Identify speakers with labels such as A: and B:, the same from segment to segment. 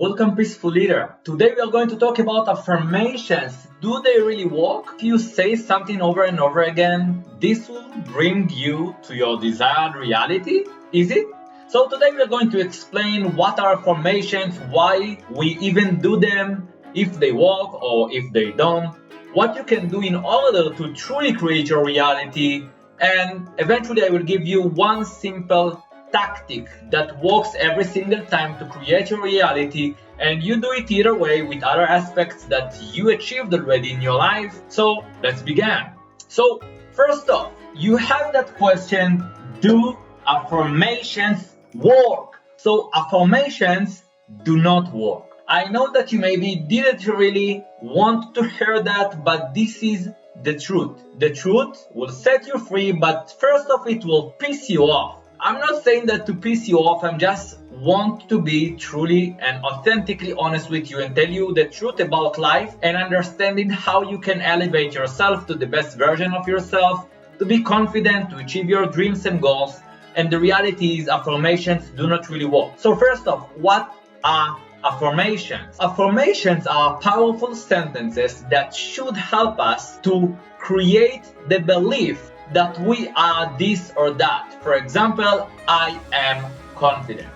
A: Welcome, Peaceful Leader. Today we are going to talk about affirmations. Do they really work? If you say something over and over again, this will bring you to your desired reality? Is it? So today we are going to explain what are affirmations, why we even do them, if they work or if they don't, what you can do in order to truly create your reality, and eventually I will give you one simple tactic that works every single time to create your reality, and you do it either way with other aspects that you achieved already in your life. So let's begin. So first off, you have that question, do affirmations work? So affirmations do not work. I know that you maybe didn't really want to hear that, but this is the truth. The truth will set you free, but first off, it will piss you off. I'm not saying that to piss you off, I just want to be truly and authentically honest with you and tell you the truth about life and understanding how you can elevate yourself to the best version of yourself, to be confident, to achieve your dreams and goals. And the reality is affirmations do not really work. So first off, what are affirmations? Affirmations are powerful sentences that should help us to create the belief that we are this or that. For example, I am confident.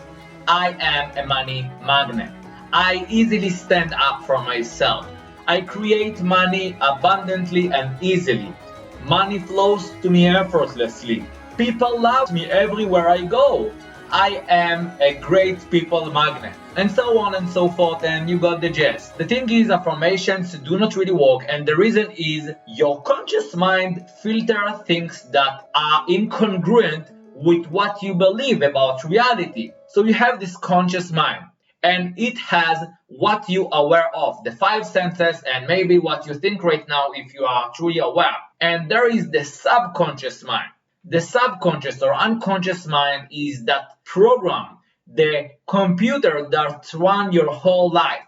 A: I am a money magnet. I easily stand up for myself. I create money abundantly and easily. Money flows to me effortlessly. People love me everywhere I go. I am a great people magnet, and so on and so forth, and you got the gist. The thing is, affirmations do not really work, and the reason is your conscious mind filters things that are incongruent with what you believe about reality. So you have this conscious mind, and it has what you are aware of, the five senses, and maybe what you think right now if you are truly aware. And there is the subconscious mind. The subconscious or unconscious mind is that program, the computer that runs your whole life.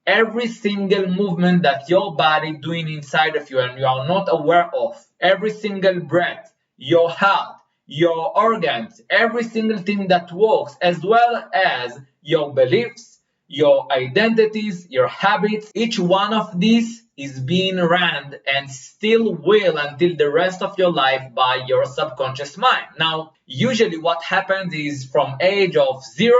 A: Every single movement that your body doing inside of you and you are not aware of, every single breath, your heart, your organs, every single thing that works, as well as your beliefs, your identities, your habits, each one of these is being run and still will until the rest of your life by your subconscious mind. Now, usually what happens is from age of 0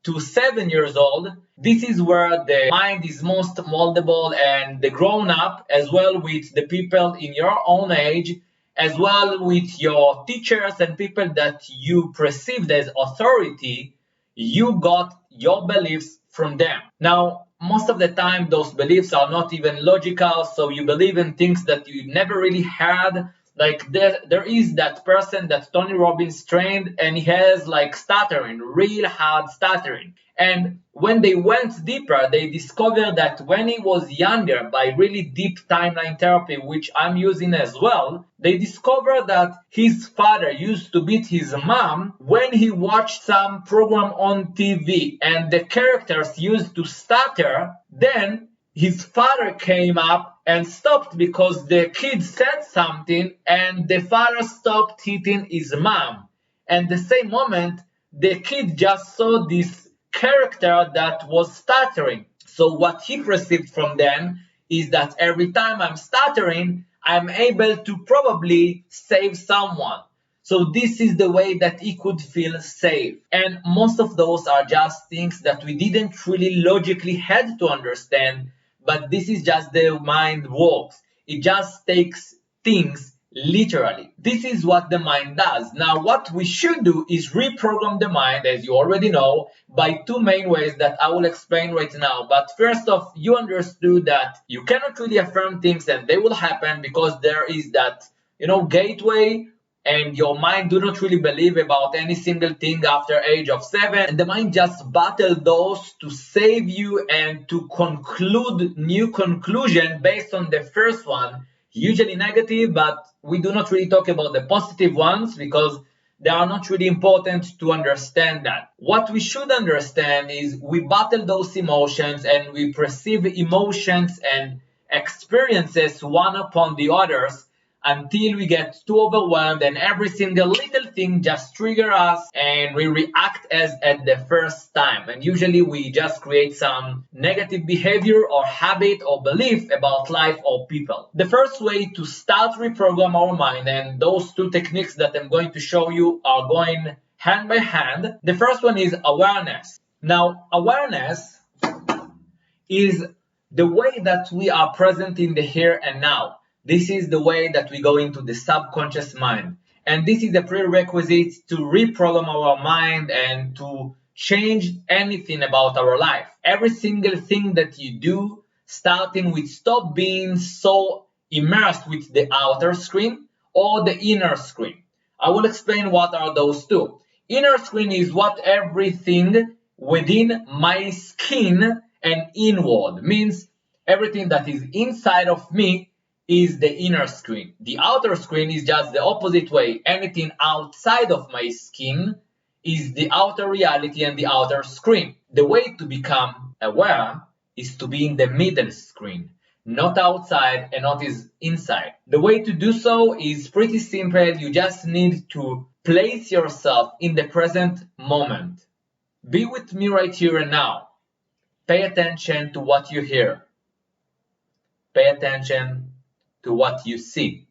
A: to 7 years old, this is where the mind is most moldable, and the grown up, as well with the people in your own age, as well with your teachers and people that you perceived as authority, you got your beliefs from them. Now, most of the time, those beliefs are not even logical, so you believe in things that you never really had. Like there is that person that Tony Robbins trained, and he has like stuttering, real hard stuttering. And when they went deeper, they discovered that when he was younger, by really deep timeline therapy, which I'm using as well, they discovered that his father used to beat his mom when he watched some program on TV, and the characters used to stutter. Then his father came up and stopped because the kid said something, and the father stopped hitting his mom. And the same moment, the kid just saw this character that was stuttering. So what he perceived from then is that every time I'm stuttering, I'm able to probably save someone. So this is the way that he could feel safe. And most of those are just things that we didn't really logically had to understand, but this is just the mind works. It just takes things literally. This is what the mind does. Now, what we should do is reprogram the mind, as you already know, by two main ways that I will explain right now. But first off, you understood that you cannot really affirm things and they will happen because there is that, gateway, and your mind do not really believe about any single thing after age of 7, and the mind just battle those to save you and to conclude new conclusion based on the first one, usually negative, but we do not really talk about the positive ones because they are not really important to understand that. What we should understand is we battle those emotions and we perceive emotions and experiences one upon the others until we get too overwhelmed and every single little thing just trigger us and we react as at the first time. And usually we just create some negative behavior or habit or belief about life or people. The first way to start reprogram our mind, and those two techniques that I'm going to show you are going hand by hand. The first one is awareness. Now, awareness is the way that we are present in the here and now. This is the way that we go into the subconscious mind. And this is a prerequisite to reprogram our mind and to change anything about our life. Every single thing that you do, starting with stop being so immersed with the outer screen or the inner screen. I will explain what are those two. Inner screen is what everything within my skin and inward, means everything that is inside of me is the inner screen. The outer screen is just the opposite way. Anything outside of my skin is the outer reality and the outer screen. The way to become aware is to be in the middle screen, not outside and not inside. The way to do so is pretty simple. You just need to place yourself in the present moment. Be with me right here and now. Pay attention to what you hear. Pay attention to what you see.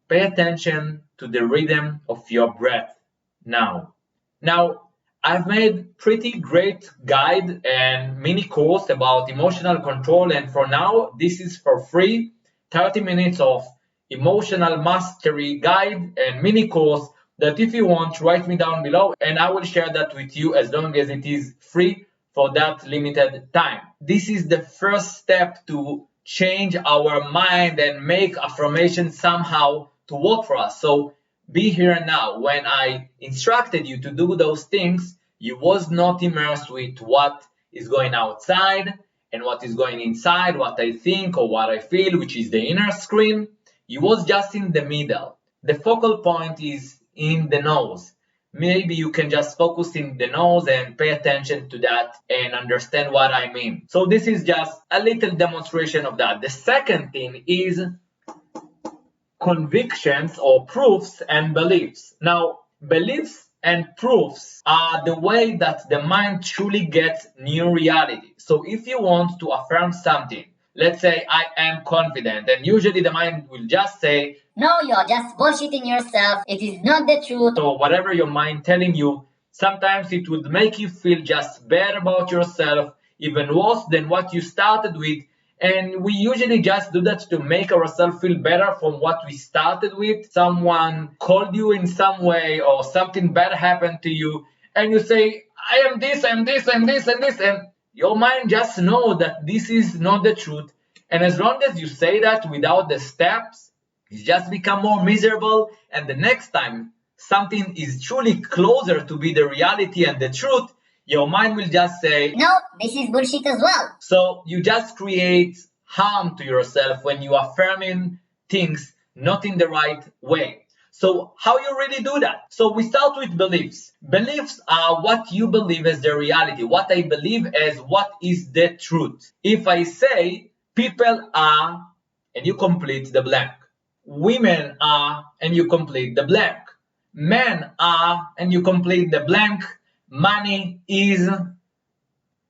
A: Pay attention to the rhythm of your breath now. Now, I've made pretty great guide and mini course about emotional control, and for now, this is for free. 30 minutes of emotional mastery guide and mini course that if you want, write me down below and I will share that with you as long as it is free for that limited time. This is the first step to change our mind and make affirmations somehow to work for us. So be here now. When I instructed you to do those things, you was not immersed with what is going outside and what is going inside, what I think or what I feel, which is the inner screen. You was just in the middle. The focal point is in the nose. Maybe you can just focus in the nose and pay attention to that and understand what I mean. So this is just a little demonstration of that. The second thing is convictions or proofs and beliefs. Now, beliefs and proofs are the way that the mind truly gets new reality. So if you want to affirm something, let's say I am confident, and usually the mind will just say,
B: no, you're just bullshitting yourself. It is not the truth.
A: So whatever your mind telling you, sometimes it would make you feel just bad about yourself, even worse than what you started with. And we usually just do that to make ourselves feel better from what we started with. Someone called you in some way or something bad happened to you and you say, I am this, I'm this, I'm this, and this. And your mind just know that this is not the truth. And as long as you say that without the steps, you just become more miserable. And the next time something is truly closer to be the reality and the truth, your mind will just say,
B: no, this is bullshit as well.
A: So you just create harm to yourself when you are affirming things not in the right way. So how you really do that? So we start with beliefs. Beliefs are what you believe as the reality, what I believe as what is the truth. If I say people are, and you complete the blank. Women are, and you complete the blank. Men are, and you complete the blank. Money is,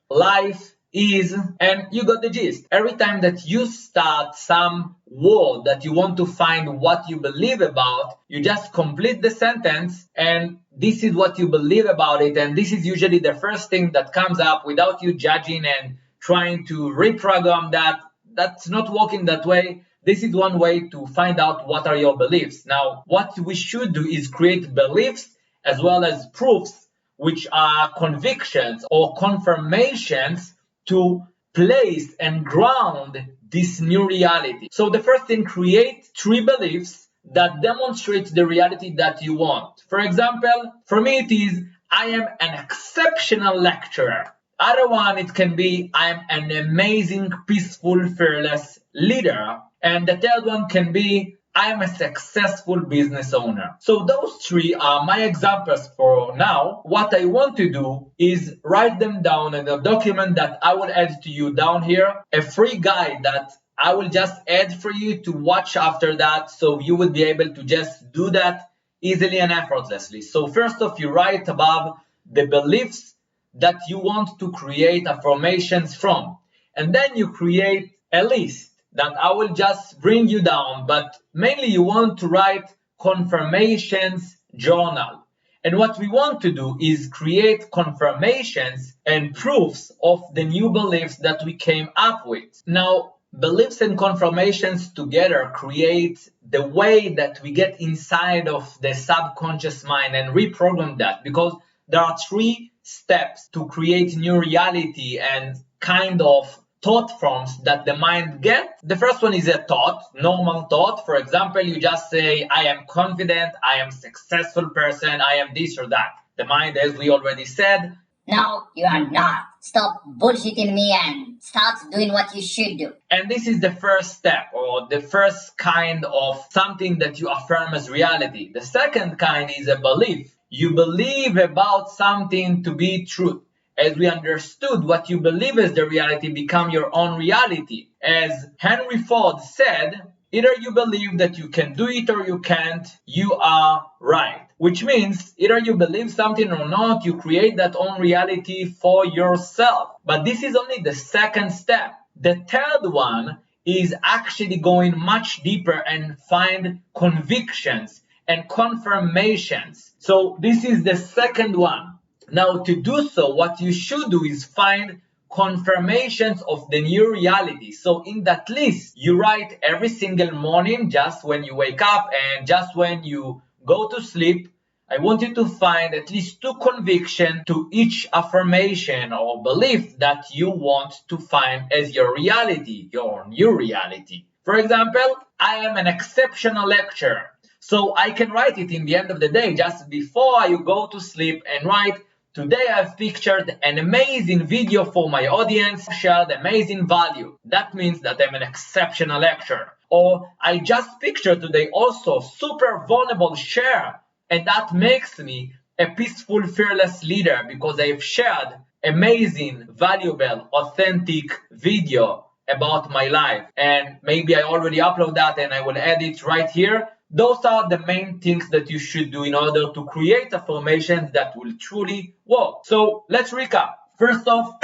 A: life is, and you got the gist. Every time that you start some word that you want to find what you believe about, you just complete the sentence and this is what you believe about it, and this is usually the first thing that comes up without you judging and trying to reprogram that. That's not working that way. This is one way to find out what are your beliefs. Now, what we should do is create beliefs as well as proofs, which are convictions or confirmations to place and ground this new reality. So the first thing, create 3 beliefs that demonstrate the reality that you want. For example, for me it is, I am an exceptional lecturer. Other one, it can be, I am an amazing, peaceful, fearless leader. And the third one can be, I am a successful business owner. So those 3 are my examples for now. What I want to do is write them down in a document that I will add to you down here, a free guide that I will just add for you to watch after that, so you would be able to just do that easily and effortlessly. So first off, you write above the beliefs that you want to create affirmations from. And then you create a list that I will just bring you down, but mainly you want to write confirmations journal. And what we want to do is create confirmations and proofs of the new beliefs that we came up with. Now, beliefs and confirmations together create the way that we get inside of the subconscious mind and reprogram that, because there are 3 steps to create new reality and kind of thought forms that the mind gets. The first one is a thought, normal thought. For example, you just say, I am confident, I am a successful person, I am this or that. The mind, as we already said,
B: no, you are not. Stop bullshitting me and start doing what you should do.
A: And this is the first step, or the first kind of something that you affirm as reality. The second kind is a belief. You believe about something to be true. As we understood, what you believe as the reality become your own reality. As Henry Ford said, either you believe that you can do it or you can't, you are right. Which means either you believe something or not, you create that own reality for yourself. But this is only the second step. The third one is actually going much deeper and find convictions and confirmations. So this is the second one. Now, to do so, what you should do is find confirmations of the new reality. So in that list, you write every single morning, just when you wake up and just when you go to sleep. I want you to find at least 2 convictions to each affirmation or belief that you want to find as your reality, your new reality. For example, I am an exceptional lecturer. So I can write it in the end of the day, just before you go to sleep, and write, today I've pictured an amazing video for my audience, shared amazing value. That means that I'm an exceptional lecturer. Or I just pictured today also super vulnerable share, and that makes me a peaceful, fearless leader because I've shared amazing, valuable, authentic video about my life. And maybe I already upload that and I will add it right here. Those are the main things that you should do in order to create affirmations that will truly work. So let's recap. First off,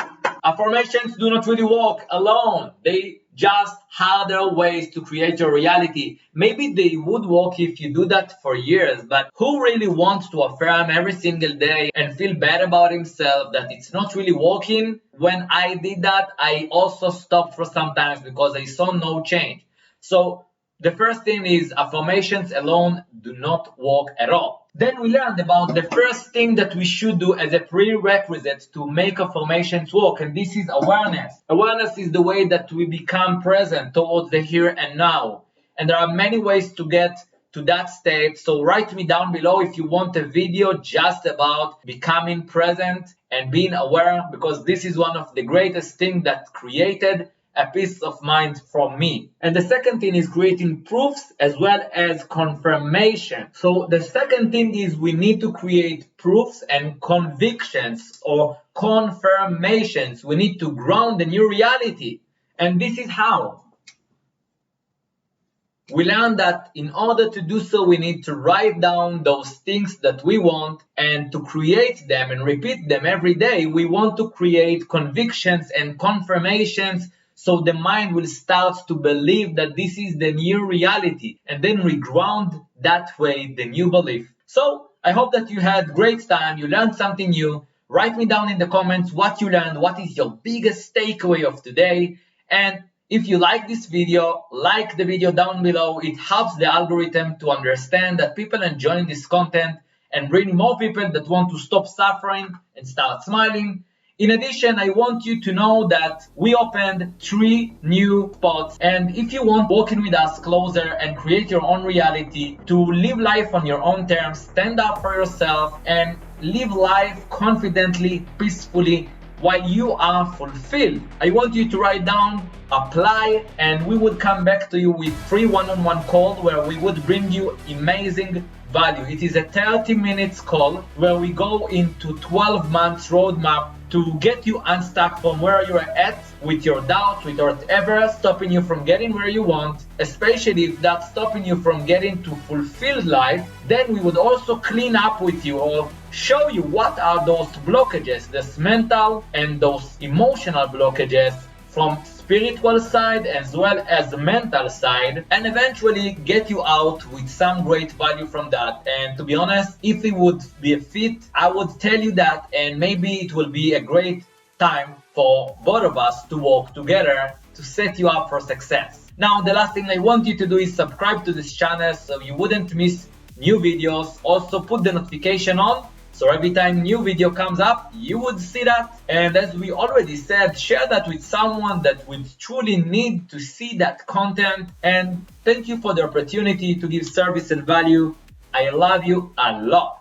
A: affirmations do not really work alone. They just harder ways to create your reality. Maybe they would work if you do that for years, but who really wants to affirm every single day and feel bad about himself that it's not really working? When I did that, I also stopped for some time because I saw no change. So the first thing is affirmations alone do not work at all. Then we learned about the first thing that we should do as a prerequisite to make affirmations work, and this is awareness. Awareness is the way that we become present towards the here and now. And there are many ways to get to that state. So write me down below if you want a video just about becoming present and being aware, because this is one of the greatest things that created a peace of mind from me. And the second thing is creating proofs as well as confirmation. So the second thing is we need to create proofs and convictions or confirmations. We need to ground the new reality. And this is how. We learned that in order to do so, we need to write down those things that we want, and to create them and repeat them every day, we want to create convictions and confirmations. So the mind will start to believe that this is the new reality, and then reground that way the new belief. So I hope that you had great time, you learned something new. Write me down in the comments what you learned, what is your biggest takeaway of today. And if you like this video, like the video down below. It helps the algorithm to understand that people enjoying this content and bring more people that want to stop suffering and start smiling. In addition, I want you to know that we opened 3 new pods, and if you want working with us closer and create your own reality, to live life on your own terms, stand up for yourself and live life confidently, peacefully, while you are fulfilled, I want you to write down, apply, and we would come back to you with free one-on-one call where we would bring you amazing value. It is a 30 minutes call where we go into 12 months roadmap to get you unstuck from where you're at with your doubts, with whatever stopping you from getting where you want, especially if that's stopping you from getting to fulfilled life, then we would also clean up with you or show you what are those blockages, this mental and those emotional blockages from spiritual side as well as the mental side, and eventually get you out with some great value from that. And to be honest, if it would be a fit, I would tell you that, and maybe it will be a great time for both of us to work together to set you up for success. Now, the last thing I want you to do is subscribe to this channel so you wouldn't miss new videos. Also put the notification on so every time new video comes up, you would see that. And as we already said, share that with someone that would truly need to see that content. And thank you for the opportunity to give service and value. I love you a lot.